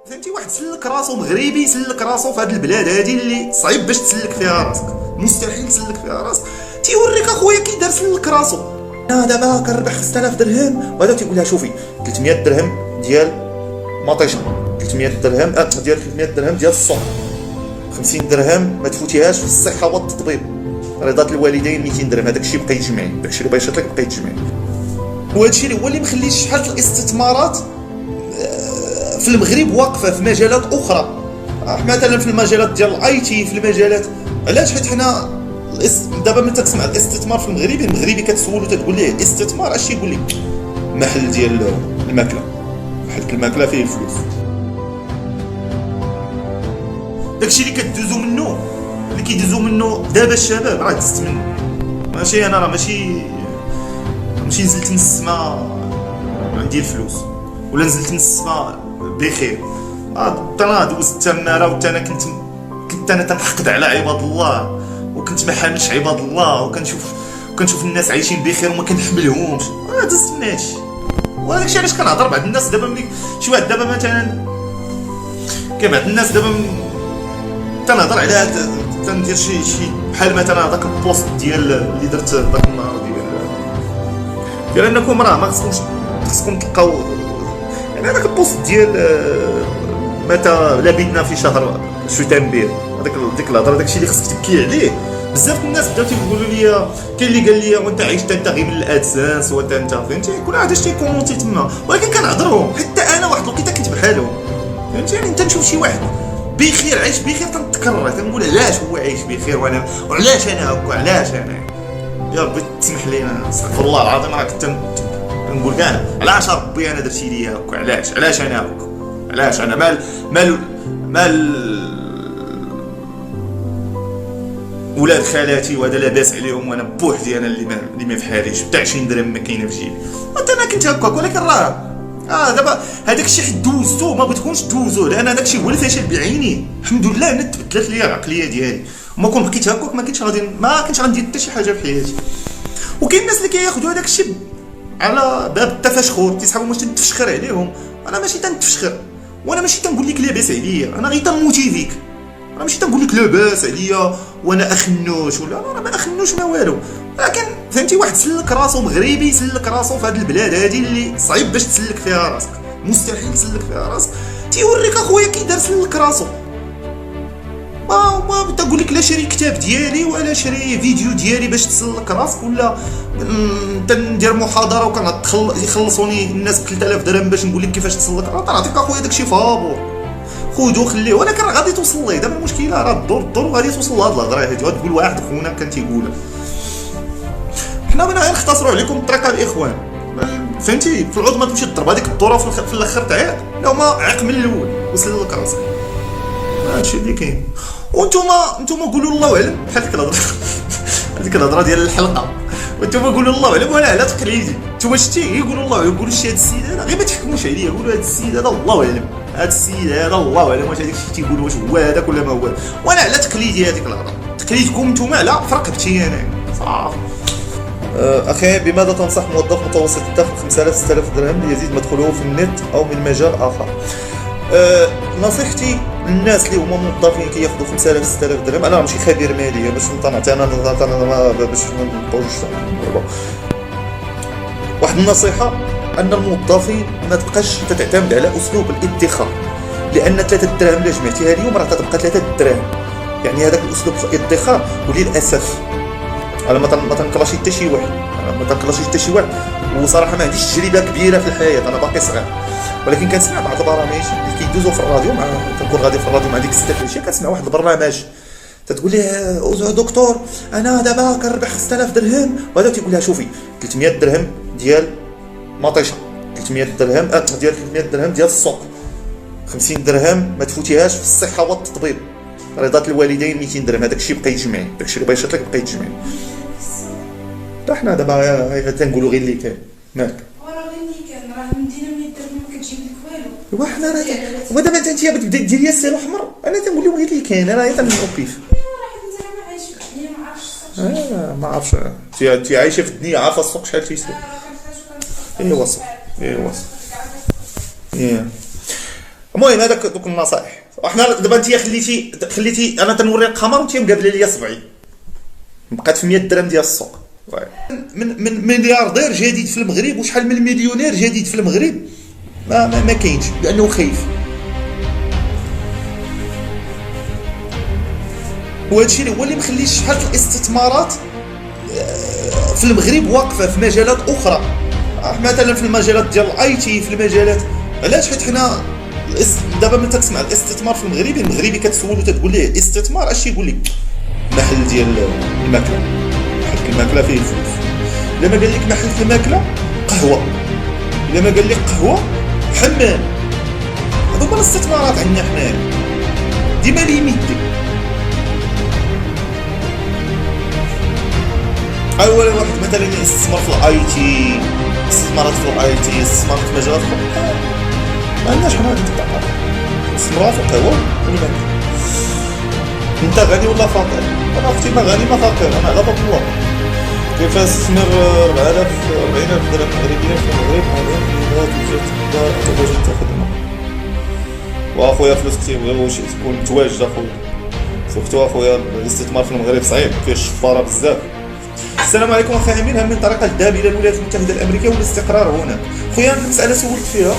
فهمتي؟ واحد سلك راسو مغربي، سلك راسو في هاد البلاد هادي اللي صعيب باش تسلك فيها راسك، مستحيل تسلك فيها راسك. تيوريك اخويا كي دار سلك راسو. انا دابا كنربح 5000 درهم، وهذا تيقول لها شوفي 300 درهم ديال مطيشه، 300 درهم ديال 300 درهم ديال السوق، 50 درهم ما تفوتيهاش في الصحه والتطبيب، رضا الوالدين 200 درهم. هذاك الشيء بقى يجمعي، داك الشيء اللي بغيت لك بقى يجمعي. وهذا الشيء هو اللي مخلي شحال الاستثمارات في المغرب واقفه في مجالات اخرى، مثلا في المجالات ديال الاي تي، في المجالات. علاش؟ حيت حنا دابا ملي تسمع الاستثمار في المغربي كتسولو تقول ليه الاستثمار اش يقول لك؟ محل ديال الماكله، محل الماكله فيه الفلوس. داكشي اللي كدوزو منه، اللي كيدوزو منه دابا الشباب راه دزت منه. ماشي انا، راه ماشي نزلت من السماء عندي الفلوس، ولا نزلت من السماء بخير. انا دوزت تماره، وتا انا كنت انا تنحقد على عباد الله، وكنت ما حاملش عباد الله، وكنشوف الناس عايشين بخير وما كنحملهمش. انا دزت من هادشي، وهذاك الشيء علاش كنهضر. بعض الناس دابا ملي شي واحد دابا مثلا كاين بعض الناس دابا تنهضر على تندير شي بحال مثلا هذاك البوست ديال اللي درت ذاك النهار ديال انكم راه ما خصكم تلقاو، يعني هذاك البوست ديال متى لبثنا في شهر شتنبر، ديك الهضره، داكشي اللي خصك تبكي عليه. بزاف الناس بداو تيقولوا لي، كاين اللي قال لي وانت عايش انت غير من الادسنس، وانت فهمتي، كل واحد اش تيكومونتي تما، ولكن كنهضرهم حتى انا واحد الوقيته كنت بحالهم، فهمتي؟ يعني انت نشوف شي واحد بخير عايش بخير تنتكرر، تنقول علاش هو عايش بخير وانا، وعلاش انا هكا، علاش انا؟ يا ربي تسمح لينا، استغفر الله العظيم، راه كنت نقول كاع علاش ربي انا درتي لي هكا، علاش انا هكا، علاش انا مال ولاد خالاتي وهذا لاباس عليهم، وانا بوحدي انا اللي ما في حاليش، بتاع 20 درهم ما كاينه في جيبي. حتى انا كنت هكاك، ولكن راه دابا هذاك الشيء حيت دوزتو ما بغيتكونش دوزوه، لان هذاك الشيء هو اللي فشل بعيني. الحمد لله انا تبدلت لي العقليه ديالي، وما كون بقيت هكاك ما كنتش غندير حتى شي حاجه في حياتي. وكاين الناس اللي كياخذوا هذاك الشيء على باب التفشخر، تيسحبوا واش تنتفشخر عليهم. انا ماشي تنتفشخر، وانا ماشي تنقول لك لاباس عليا، انا غير تنموتيفيك. انا ماشي تنقول لك لاباس عليا وانا اخنوش، ولا انا ما اخنوش ما والو، لكن فهمتي واحد سلك راسو مغربي، سلك راسو في هاد البلاد هادي اللي صعيب باش تسلك فيها راسك، مستحيل تسلك فيها راسك. تيوريك اخويا كي دار سلك راسو. ما تقول لك لا شري كتاب ديالي ولا شري فيديو ديالي باش تسلك راسك، ولا ندير محاضره يخلصوني الناس ب 3000 درهم باش نقول لك كيفاش تسلك. راه نعطيك اخويا داكشي فابور، خذو خليه، ولكن راه غادي توصل ليه. دابا المشكله راه الدور غادي توصل لهاد الهضره هادي، غتقول واحد خونا كان تيقولها. حنا بغينا غير نختصروا عليكم الطريقه الاخوان، فهمتي؟ في العود ما تمشي تضرب هذيك الدوره في الاخر تعيط، لا ما عق من الاول وسل لك راسك. هادشي اللي كاين. وانتوما قولوا الله اعلم، بحال هذيك الهضره ديال الحلقه، وانتوما قولوا الله اعلم وانا على تقليدي. نتوما شتي يقولوا الله اعلم، قولوا شي هذا السيد هذا، غير ما تحكموش عليه، قولوا هذا السيد هذا الله اعلم، هذا السيد هذا الله اعلم واش هذاك الشيء تيقول واش هو هذاك ولا ما هو. وانا على تقليدي هذيك الهضره، تقليدكم نتوما على فرقبتي انا صافي. اخي، بماذا تنصح موظف متوسط الدخل 5000 6000 درهم ليزيد مدخوله في النت او من مجال اخر؟ نصيحتي للناس اللي هما موظفين كياخذوا 5000 6000 درهم، انا ماشي خبير ماليه باش نعطي انا باش ما نبوظش. واحد النصيحه، ان الموظفين ما تبقاش تعتمد على اسلوب الادخار، لان 3 دراهم اللي جمعتيها اليوم راه تبقى 3 دراهم. يعني هذاك الاسلوب الادخار، وللاسف انا ما تنكلاشي حتى شي واحد، وصراحه ما عنديش تجربه كبيره في الحياه، انا باقي صغير، ولكن كنسمع بعض البرامج اللي كيدوزوا في الراديو، مع كنكون غادي في الراديو مع ديك الستات شي كنسمع واحد البرنامج تتقول ليه دكتور انا دابا كنربح 5000 درهم، وهذا تيقول لها شوفي 300 درهم ديال مطيشه، 300 درهم ديال 300 درهم ديال السوق، 50 درهم ما تفوتيهاش في الصحه والتطبيب، رضا الوالدين 200 درهم. هذاك الشيء بقى يجمعي، داك الشيء اللي بغيت لك بقى يجمعي. حنا دابا تنقولوا غير اللي كاين، مالك؟ راه غير اللي كاين، راه المدينه من الدرهم ما كتجيب لك والو. وحنا راه ودابا انت بتبدا دير لي السير احمر، انا تنقول لهم غير اللي كاين، انا غير تنوقف. ما عرفتش انت عايشه في الدنيا، عارفه السوق شحال تيسوى. ايوا صح المهم هذاك دوك النصائح. احنا دابا انت خليتي انا تنوري القمر وانت مقابله ليا 70 بقات في 100 درهم ديال السوق. من ملياردير جديد في المغرب وشحال من مليونير جديد في المغرب ما كاينش لانه خايف. وهذا الشيء هو اللي مخلي شحال الاستثمارات في المغرب واقفه في مجالات اخرى، مثلا في المجالات ديال الاي تي، في المجالات. علاش؟ حيت حنا دابا ملي تسمع الاستثمار في المغربي كتسولو تقول ليه استثمار اش يقول لك؟ محل ديال الماكله، محل الماكله فيه الفلوس. الا ما قال لك محل الماكله قهوه، الا ما قال لك قهوه حمام. هادو هما الاستثمارات عندنا حنايا ديما ليميتي. اول واحد مثلا يستثمر في الاي تي، استثمارات في الاي تي، استثمارات في مجالات اخرى، ما عندناش حنا هاد الطاقه. استثمار في القهوه والماكله. انت غني ولا فقير؟ انا اختي ما غني ما فقير، انا على باب الله. كيف استثمر 40,000 درهم مغربيه في المغرب حاليا اذا توجدت خدمه. واخويا فلوس كثير واش تكون متواجد اخويا. سورتو اخويا الاستثمار في المغرب صعيب، فيه الشفاره بزاف. السلام عليكم اخي امين، هل من طريقه الذهاب الى الولايات المتحده الامريكيه والاستقرار هناك؟ خويا المساله سولت فيها،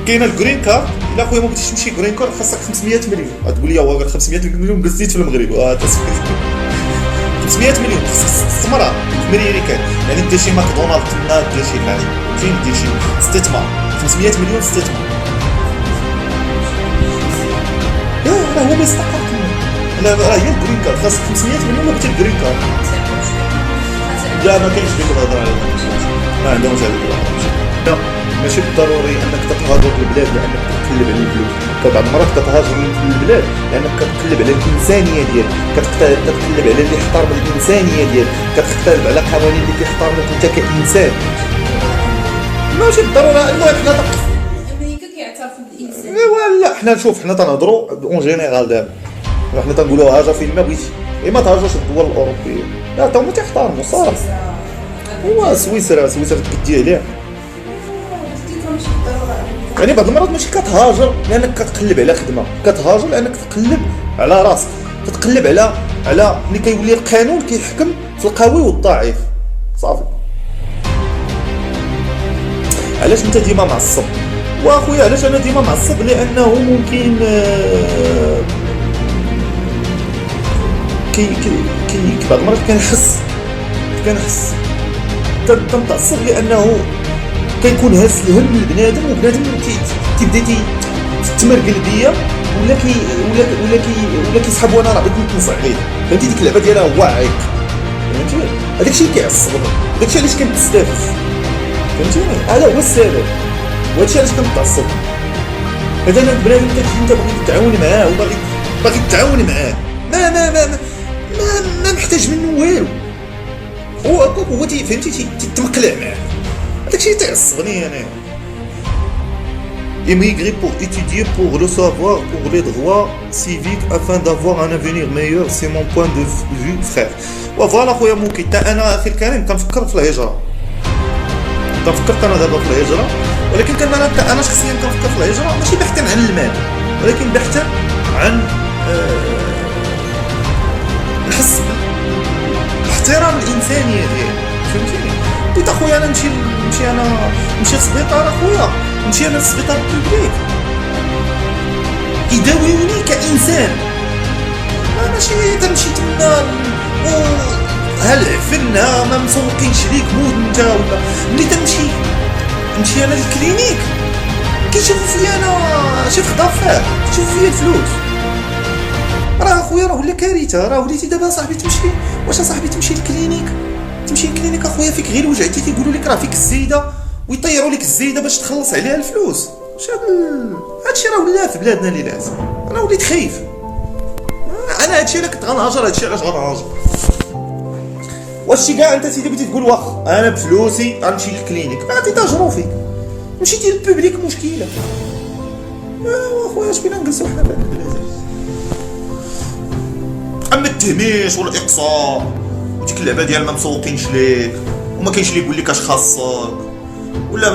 كاينه الجرين كارد. الا خويا ما بغيتيش تمشي جرين كارد خاصك 500 مليون. غتقول لي هو غير 500 مليون قزيت في المغرب. 500 مليون خاصك تستثمرها في امريكان، يعني دير شي ماكدونالد تما، دير شي حاجه، فهمتيني، دير شي استثمار. 500 مليون استثمار. راه هو بيستقر تما. لا راه هي الجرين كارد خاصك 500 مليون باش تجيب الجرين كارد. لا ما كاينش ديك الهضره على ما عندهمش هذيك الهضره. لا ماشي بالضروري انك تتهاجر البلاد لانك تقلب على الفلوس. بعض المرات كتهاجر للبلاد لانك كتقلب على الانسانيه ديالك، كتقلب على اللي يحترم الانسانيه ديالك، كتقلب على قوانين اللي كيحترمك انت كانسان. ماشي بالضروره. المهم حنا امريكا كيعترفوا بالانسان. لا حنا نشوف، حنا تنهضروا اون جينيرال دابا، حنا تنقولوا هاجر فين ما بغيتي، ما تهاجرش الدول الاوروبيه. لا تا هما تيحترموا صراحه. هو سويسرا تكدي عليها. يعني بعض المرات ماشي كتهاجر لانك كتقلب على خدمه، كتهاجر لانك تقلب على راسك، تتقلب على ملي كيولي القانون كيحكم في القوي والضعيف صافي. علاش انت ديما معصب؟ واخويا علاش انا ديما معصب؟ لانه ممكن بعض المرات كنحس تنتعصب لانه كيكون هاز الهم لبنادم، وبنادم تيبدا تتمرقل بيا ولا كيسحب وانا راه بغيت نتنصح عليه. فهمتي ديك اللعبه ديالها هو عيق، فهمتي؟ هذاك الشيء كيعصبني، داك الشيء علاش كنتستافز، فهمتيني؟ هذا هو السبب، وهذا الشيء علاش كنتعصب. مثلا بنادم انت باغي تتعاون معاه وباغي تتعاون معاه، ما محتاج منه والو، هو فهمتي تتمقلع معاه. هذاك الشيء تعصبني انا. Émigrer pour étudier, pour le savoir, pour les droits civiques afin d'avoir un avenir meilleur, c'est mon point de vue frère. وفوالا خويا ممكن انا اخي الكريم كنفكر في الهجره، فكرت انا دابا في الهجره، ولكن انا شخصيا كنفكر في الهجره ماشي بحثا عن المال، ولكن بحثا عن نحس باحترام الانسانيه ديالي، فهمتيني؟ بغيت اخويا انا نمشي للسبيطار، اخويا نمشي انا للسبيطار بوبليك يداويوني كانسان، ماشي تمشي تما هل عفنا ما مسوقينش ليك مود انت، ولا ملي نمشي انا للكلينيك كيشوفوا فيا انا شي خضافات، كيشوفوا فيا الفلوس. راه اخويا راه ولا كارثه، راه وليتي دابا صاحبي تمشي للكلينيك اخويا فيك غير وجعتي تيقولوا لك راه فيك الزايده ويطيروا لك الزايده باش تخلص عليها الفلوس. هادشي راه ولا في بلادنا ليلات، انا وليت خايف. انا هادشي اللي كنت غنهاجر، هادشي علاش غنهاجر. واش كاع انت سيدي بغيتي تقول واخ انا بفلوسي غنمشي للكلينيك، ما تيتاجروا فيك، مشيتي للبوبليك مشكله. اخويا اش بينا نجلسوا حنا بعد البلاد؟ اما التهميش والاقصاء وديك اللعبه ديال ما مسوقينش ليك وما كاينش اللي يقول لك اش خاصك ولا